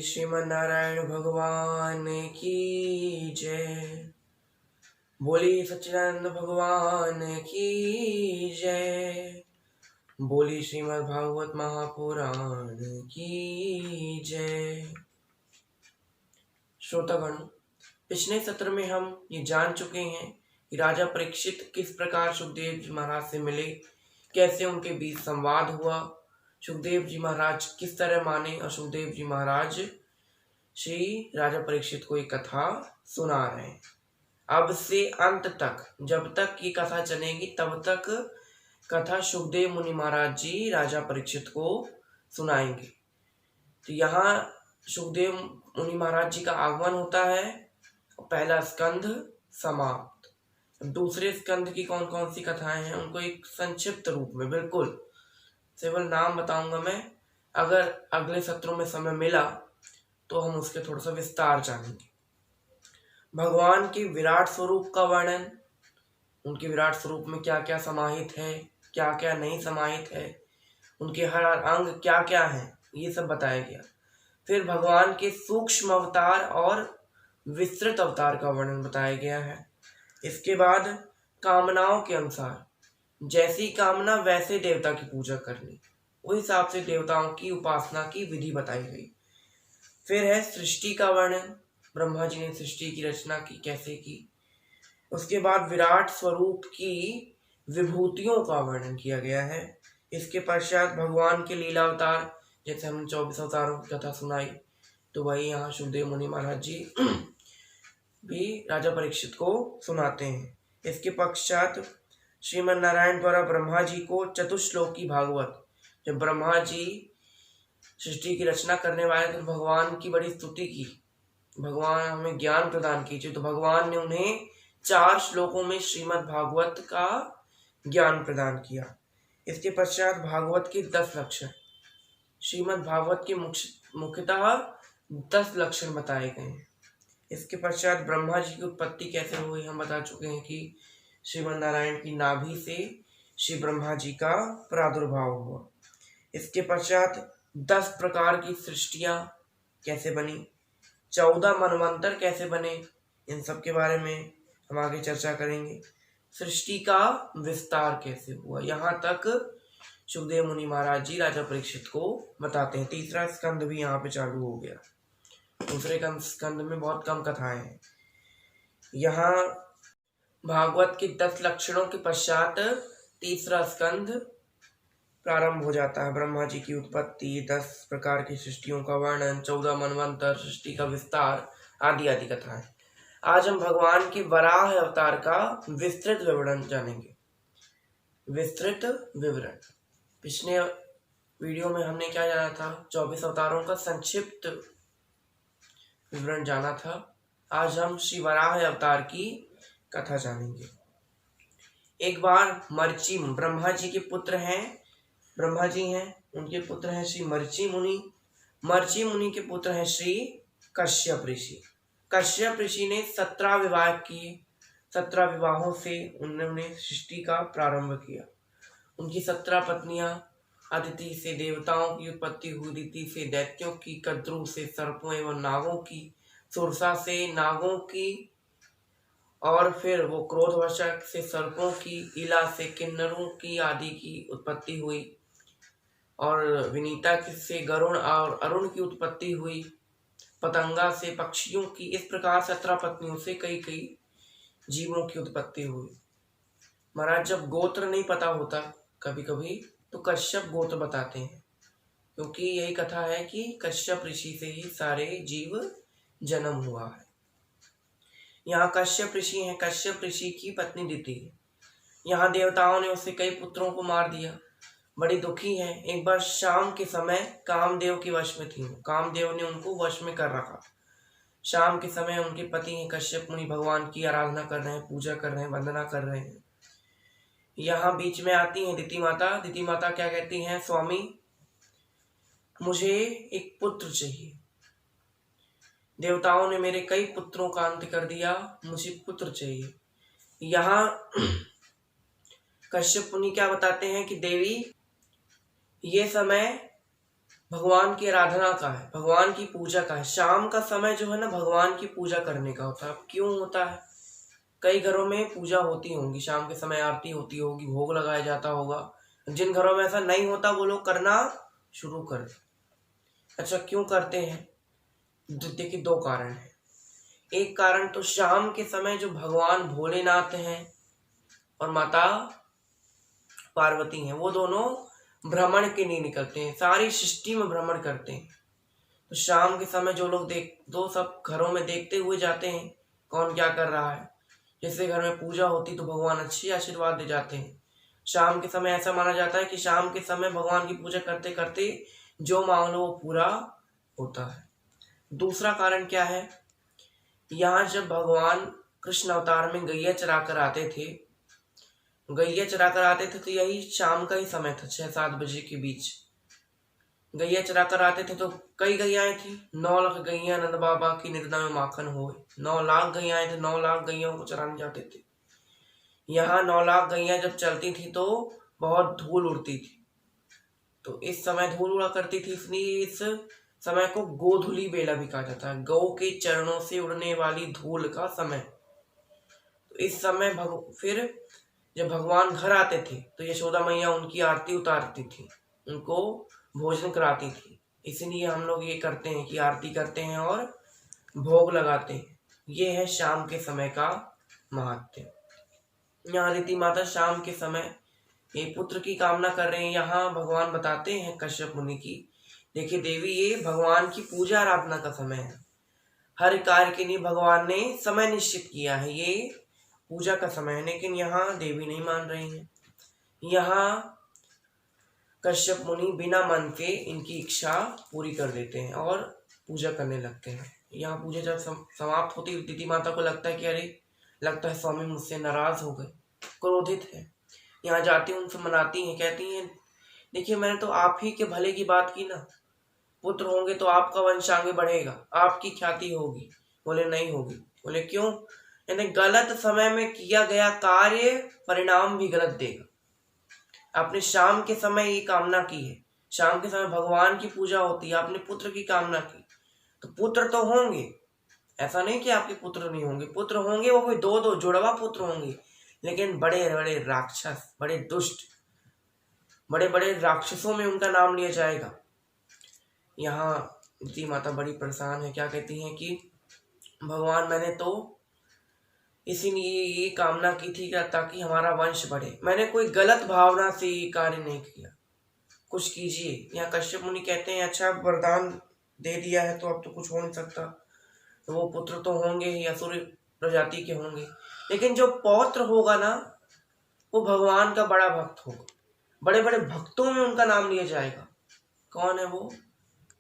श्रीमन्नारायण भगवान की जय। बोली सच्चिदानंद भगवान की जय। बोली श्रीमद् भागवत महापुराण की जय। श्रोतागण, पिछले सत्र में हम ये जान चुके हैं कि राजा परीक्षित किस प्रकार सुखदेव जी महाराज से मिले, कैसे उनके बीच संवाद हुआ, सुखदेव जी महाराज किस तरह माने और सुखदेव जी महाराज श्री राजा परीक्षित को एक कथा सुना रहे हैं। अब से अंत तक, जब तक ये कथा चलेगी तब तक कथा सुखदेव मुनि महाराज जी राजा परीक्षित को सुनाएंगे। तो यहाँ सुखदेव मुनि महाराज जी का आगमन होता है, पहला स्कंध समाप्त। दूसरे स्कंध की कौन कौन सी कथाएं हैं उनको एक संक्षिप्त रूप में, बिल्कुल केवल नाम बताऊंगा मैं। अगर अगले सत्रों में समय मिला तो हम उसके थोड़ा सा विस्तार जानेंगे। भगवान के विराट स्वरूप का वर्णन, उनके विराट स्वरूप में क्या क्या समाहित है, क्या क्या नहीं समाहित है, उनके हर अंग क्या क्या हैं, ये सब बताया गया। फिर भगवान के सूक्ष्म अवतार और विस्तृत अवतार का वर्णन बताया गया है। इसके बाद कामनाओं के अनुसार, जैसी कामना वैसे देवता की पूजा करनी, उस हिसाब से देवताओं की उपासना की विधि बताई गई। फिर है सृष्टि का वर्णन, ब्रह्मा जी ने सृष्टि की रचना की, कैसे की। उसके बाद विराट स्वरूप की विभूतियों का वर्णन किया गया है। इसके पश्चात भगवान के लीला अवतार, जैसे हमने 24 अवतारों की कथा सुनाई, तो वही यहाँ सुखदेव मुनि महाराज जी भी राजा परीक्षित को सुनाते हैं। इसके पश्चात श्रीमन नारायण द्वारा ब्रह्मा जी को चतुश्लोकी भागवत, जब ब्रह्मा जी सृष्टि की रचना करने वाले तो भगवान की बड़ी स्तुति की, भगवान हमें ज्ञान प्रदान कीजिए, तो भगवान ने उन्हें 4 श्लोकों में श्रीमद् भागवत का ज्ञान प्रदान किया। इसके पश्चात भागवत के 10 लक्षण, श्रीमद् भागवत के मुख्यतः 10 लक्षण बताए गए हैं। इसके पश्चात ब्रह्मा जी की उत्पत्ति कैसे हुई हम बता चुके हैं कि श्रीमन नारायण की नाभि से श्री ब्रह्मा जी का प्रादुर्भाव हुआ। इसके पश्चात 10 प्रकार की सृष्टियां कैसे बनी, 14 मनवंतर कैसे बने, इन सब के बारे में हम आगे चर्चा करेंगे। सृष्टि का विस्तार कैसे हुआ, यहाँ तक सुखदेव मुनि महाराज जी राजा परीक्षित को बताते हैं। तीसरा स्कंद भी यहाँ पे चालू हो गया। दूसरे स्कंद में बहुत कम कथाएं हैं। यहाँ भागवत के 10 लक्षणों के पश्चात तीसरा स्कंद प्रारंभ हो जाता है। ब्रह्मा जी की उत्पत्ति, 10 प्रकार की सृष्टियों का वर्णन, 14 मनवंतर, सृष्टि का विस्तार आदि आदि कथाएं। आज हम भगवान के वराह अवतार का विस्तृत विवरण जानेंगे। विस्तृत विवरण, पिछले वीडियो में हमने क्या जाना था, 24 अवतारों का संक्षिप्त विवरण जाना था। आज हम श्री वराह अवतार की कथा जानेंगे। एक बार मर्ची, ब्रह्मा जी के पुत्र हैं, ब्रह्मा जी हैं, उनके पुत्र हैं श्री मर्ची मुनि। मर्ची मुनि के पुत्र हैं श्री कश्यप ऋषि। कश्यप ऋषि ने 17 विवाह किए। 17 विवाहों से उन्होंने सृष्टि का प्रारंभ किया। उनकी 17 पत्नियां, अदिति से देवताओं की उत्पत्ति हुई, दिति से दैत्यों की, कद्रू से सर्पों एवं नागों की, सुरसा से नागों की, और फिर वो क्रोधवशक से सर्पों की, इला से किन्नरों की आदि की उत्पत्ति हुई, और विनीता से गरुण और अरुण की उत्पत्ति हुई, पतंगा से पक्षियों की। इस प्रकार 17 पत्नियों से कई कई जीवों की उत्पत्ति हुई। महाराज, जब गोत्र नहीं पता होता कभी कभी तो कश्यप गोत्र बताते हैं, क्योंकि यही कथा है कि कश्यप ऋषि से ही सारे जीव जन्म हुआ है। यहाँ कश्यप ऋषि हैं, कश्यप ऋषि की पत्नी दिति है। यहाँ देवताओं ने उससे कई पुत्रों को मार दिया, बड़ी दुखी है। एक बार शाम के समय कामदेव के वश में थी, कामदेव ने उनको वश में कर रखा। शाम के समय उनके पति हैं कश्यप मुनि भगवान की आराधना कर रहे हैं, पूजा कर रहे हैं, वंदना कर रहे हैं। यहाँ बीच में आती हैं दिति माता। दिति माता क्या कहती हैं, स्वामी मुझे एक पुत्र चाहिए, देवताओं ने मेरे कई पुत्रों का अंत कर दिया, मुझे पुत्र चाहिए। यहाँ कश्यप मुनि क्या बताते हैं कि देवी, ये समय भगवान की आराधना का है, भगवान की पूजा का है। शाम का समय जो है ना भगवान की पूजा करने का होता है। अब क्यों होता है? कई घरों में पूजा होती होंगी, शाम के समय आरती होती होगी, भोग लगाया जाता होगा। जिन घरों में ऐसा नहीं होता वो लोग करना शुरू कर दें। अच्छा, क्यों करते हैं? देखिए, दो कारण है। एक कारण तो शाम के समय जो भगवान भोलेनाथ हैं और माता पार्वती हैं, वो दोनों भ्रमण के लिए निकलते हैं, सारी सृष्टि में भ्रमण करते हैं। तो शाम के समय जो लोग दो सब घरों में देखते हुए जाते हैं कौन क्या कर रहा है। जैसे घर में पूजा होती तो भगवान अच्छे आशीर्वाद दे जाते हैं। शाम के समय ऐसा माना जाता है कि शाम के समय भगवान की पूजा करते करते जो मांग लो वो पूरा होता है। दूसरा कारण क्या है? यहाँ जब भगवान कृष्ण अवतार में गैया चरा कर आते थे, तो यही शाम का ही समय था, 6-7 बजे के बीच गैया चरा कर आते थे। तो कई गैयाएं थी, 9 लाख गैया नंद बाबा की निरदा में माखन होए। 9 लाख गैयाएं थे, 9 लाख गैयों को चराने जाते थे। यहाँ 9 लाख गैया जब चलती थी तो बहुत धूल उड़ती थी। तो इस समय धूल उड़ा करती थी, इसलिए इस समय को गोधूली बेला भी कहा जाता है, गौ के चरणों से उड़ने वाली धूल का समय। तो इस समय फिर जब भगवान घर आते थे तो यशोदा मैया उनकी आरती उतारती थी, उनको भोजन कराती थी। इसलिए हम लोग ये करते हैं कि आरती करते हैं और भोग लगाते हैं। ये है शाम के समय का महत्व। यहाँ रीति माता शाम के समय ये पुत्र की कामना कर रहे हैं। यहाँ भगवान बताते हैं कश्यप मुनि की, देखिए देवी, ये भगवान की पूजा आराधना का समय है। हर कार्य के लिए भगवान ने समय निश्चित किया है, ये पूजा का समय है। लेकिन यहाँ देवी नहीं मान रही है। यहाँ कश्यप मुनि बिना मन के इनकी इच्छा पूरी कर देते हैं और पूजा करने लगते हैं। यहाँ पूजा जब समाप्त होती है, दीदी माता को लगता है कि अरे, लगता है स्वामी मुझसे नाराज हो गए, क्रोधित है। यहाँ जाती हैं, उनसे मनाती हैं, कहती हैं देखिए मैंने तो आप ही के भले की बात की ना, पुत्र होंगे तो आपका वंश आगे बढ़ेगा, आपकी ख्याति होगी। बोले नहीं होगी। बोले क्यों? यानी गलत समय में किया गया कार्य परिणाम भी गलत देगा। आपने शाम के समय ये कामना की है, शाम के समय भगवान की पूजा होती है, आपने पुत्र की कामना की तो पुत्र तो होंगे। ऐसा नहीं कि आपके पुत्र नहीं होंगे, पुत्र होंगे, वो भी 2-2 जुड़वा पुत्र होंगे। लेकिन बड़े बड़े राक्षस, बड़े दुष्ट, बड़े बड़े राक्षसों में उनका नाम लिया जाएगा। यहाँ दी माता बड़ी परेशान है। क्या कहती हैं कि भगवान, मैंने तो इसीलिए ये कामना की थी ताकि हमारा वंश बढ़े, मैंने कोई गलत भावना से ये कार्य नहीं किया, कुछ कीजिए। यहाँ कश्यप मुनि कहते हैं अच्छा, वरदान दे दिया है तो अब तो कुछ हो नहीं सकता, तो वो पुत्र तो होंगे ही, असुर प्रजाति के होंगे। लेकिन जो पौत्र होगा ना, वो भगवान का बड़ा भक्त होगा, बड़े बड़े भक्तों में उनका नाम लिया जाएगा। कौन है वो?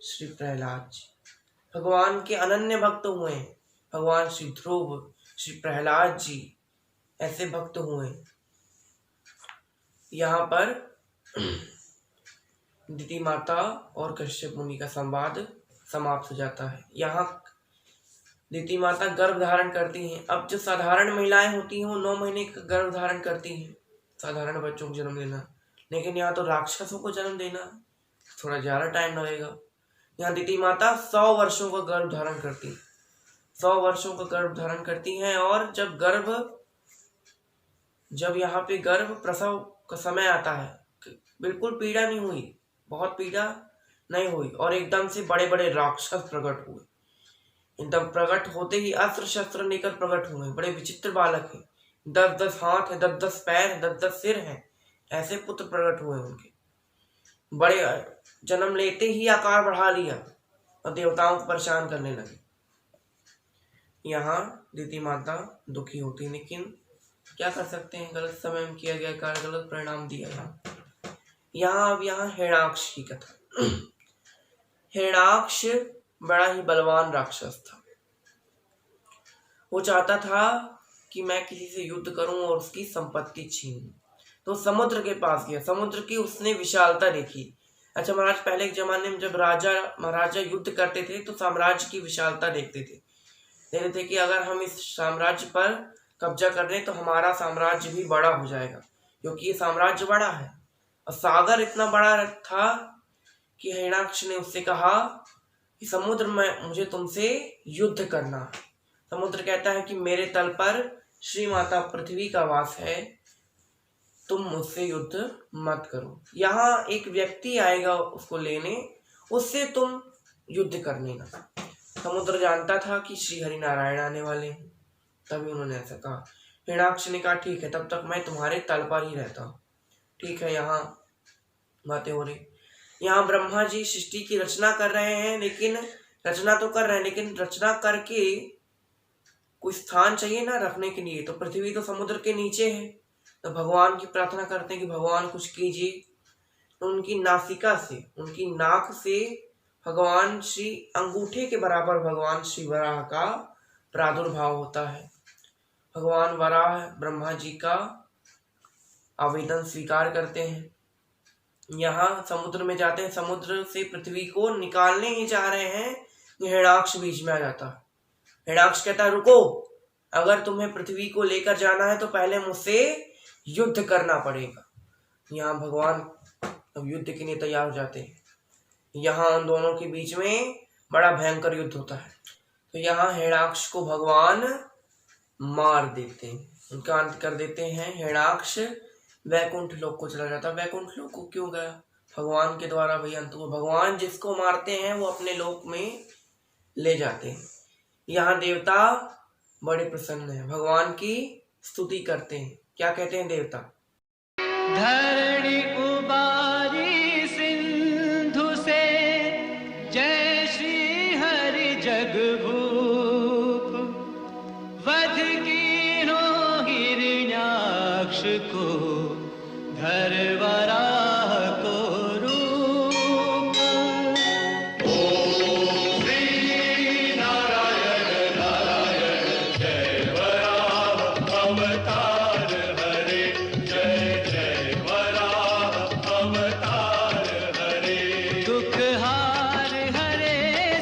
श्री प्रहलाद जी। भगवान के अनन्य भक्त हुए हैं, भगवान श्री ध्रुव, श्री प्रहलाद जी ऐसे भक्त हुए। यहाँ पर दिति माता और कश्यप मुनि का संवाद समाप्त हो जाता है। यहाँ दिति माता गर्भ धारण करती हैं। अब जो साधारण महिलाएं होती हैं वो 9 महीने का गर्भ धारण करती हैं, साधारण बच्चों को जन्म देना। लेकिन यहाँ तो राक्षसों को जन्म देना थोड़ा ज्यादा टाइम लगेगा। यहाँ दिति माता 100 वर्षों का गर्भ धारण करती है, 100 वर्षों का गर्भ धारण करती हैं। और जब यहाँ पे गर्भ प्रसव का समय आता है, बिल्कुल पीड़ा नहीं हुई, बहुत पीड़ा नहीं हुई, और एकदम से बड़े बड़े राक्षस प्रकट हुए। एकदम प्रकट होते ही अस्त्र शस्त्र लेकर प्रकट हुए। बड़े विचित्र बालक हैं, 10-10 हाथ है, 10-10 पैर है, 10-10 सिर है, ऐसे पुत्र प्रकट हुए उनके। बड़े जन्म लेते ही आकार बढ़ा लिया और देवताओं को परेशान करने लगे। यहाँ दिति माता दुखी होती, लेकिन क्या कर सकते हैं, गलत समय में किया गया कार्य गलत परिणाम दिया। यहाँ हिरण्याक्ष की कथा। हिरण्याक्ष बड़ा ही बलवान राक्षस था। वो चाहता था कि मैं किसी से युद्ध करूं और उसकी संपत्ति छीन लूं। तो समुद्र के पास गया, समुद्र की उसने विशालता देखी। अच्छा महाराज, पहले के जमाने में जब राजा महाराजा युद्ध करते थे तो साम्राज्य की विशालता देखते थे कि अगर हम इस साम्राज्य पर कब्जा कर लें तो हमारा साम्राज्य भी बड़ा हो जाएगा, क्योंकि ये साम्राज्य बड़ा है। और सागर इतना बड़ा था कि हिरण्याक्ष ने उससे कहा कि समुद्र में मुझे तुमसे युद्ध करना है। समुद्र कहता है कि मेरे तल पर श्री माता पृथ्वी का वास है, तुम मुझसे युद्ध मत करो। यहाँ एक व्यक्ति आएगा उसको लेने, उससे तुम युद्ध कर लेना। समुद्र जानता था कि श्री हरि नारायण आने वाले हैं, तभी उन्होंने ऐसा कहा। हिरण्याक्ष ने कहा ठीक है, तब तक मैं तुम्हारे तल पर ही रहता हूँ। ठीक है, यहाँ बातें हो रही। यहाँ ब्रह्मा जी सृष्टि की रचना कर रहे हैं, लेकिन रचना करके कोई स्थान चाहिए ना रखने के लिए। तो पृथ्वी तो समुद्र के नीचे है, तो भगवान की प्रार्थना करते हैं कि भगवान कुछ कीजिए। तो उनकी नासिका से, उनकी नाक से भगवान श्री अंगूठे के बराबर भगवान श्री वराह का प्रादुर्भाव होता है। भगवान वराह ब्रह्मा जी का आवेदन स्वीकार करते हैं। यहाँ समुद्र में जाते हैं, समुद्र से पृथ्वी को निकालने ही चाह रहे हैं, हिरण्याक्ष बीच में आ जाता है। हिरण्याक्ष कहता है रुको, अगर तुम्हें पृथ्वी को लेकर जाना है तो पहले मुझसे युद्ध करना पड़ेगा। यहाँ भगवान अब युद्ध के लिए तैयार हो जाते हैं। यहाँ उन दोनों के बीच में बड़ा भयंकर युद्ध होता है। तो यहाँ हिरण्याक्ष को भगवान मार देते हैं, उनका अंत कर देते हैं। हिरण्याक्ष वैकुंठ लोक को चला जाता है। वैकुंठ लोक को क्यों गया? भगवान के द्वारा भाई अंत हुआ। भगवान जिसको मारते हैं वो अपने लोक में ले जाते हैं। यहाँ देवता बड़े प्रसन्न हैं, भगवान की स्तुति करते हैं। क्या कहते हैं देवता? धरणी उबारी सिंधु से, जय श्री हरि जगभूप। वध कीनो हिरण्याक्ष को, धर वराह को रूप। ओम श्री नारायण नारायण, जय वराह अवतार हरे। जय जय वराह अवतार हरे। दुख हार हरे,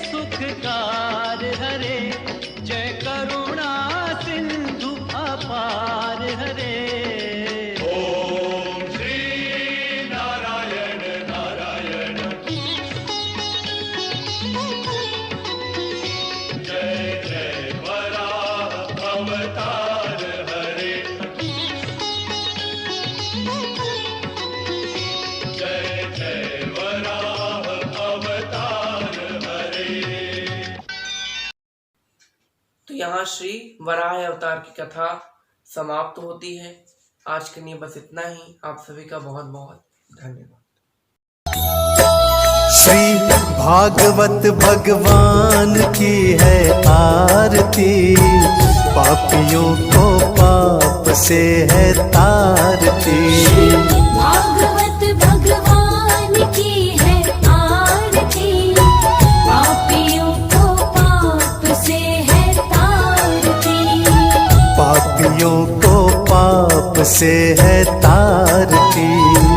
सुखकार हरे। जय करुणा सिंधु अपार हरे। तो यहाँ श्री वराह अवतार की कथा समाप्त होती है। आज के लिए बस इतना ही। आप सभी का बहुत बहुत धन्यवाद। श्री भागवत भगवान की है आरती, पापियों को पाप से है तारती। भागवत भगवान की है आरती, पापियों को पाप से है तारती। पापियों को पाप से है तारती।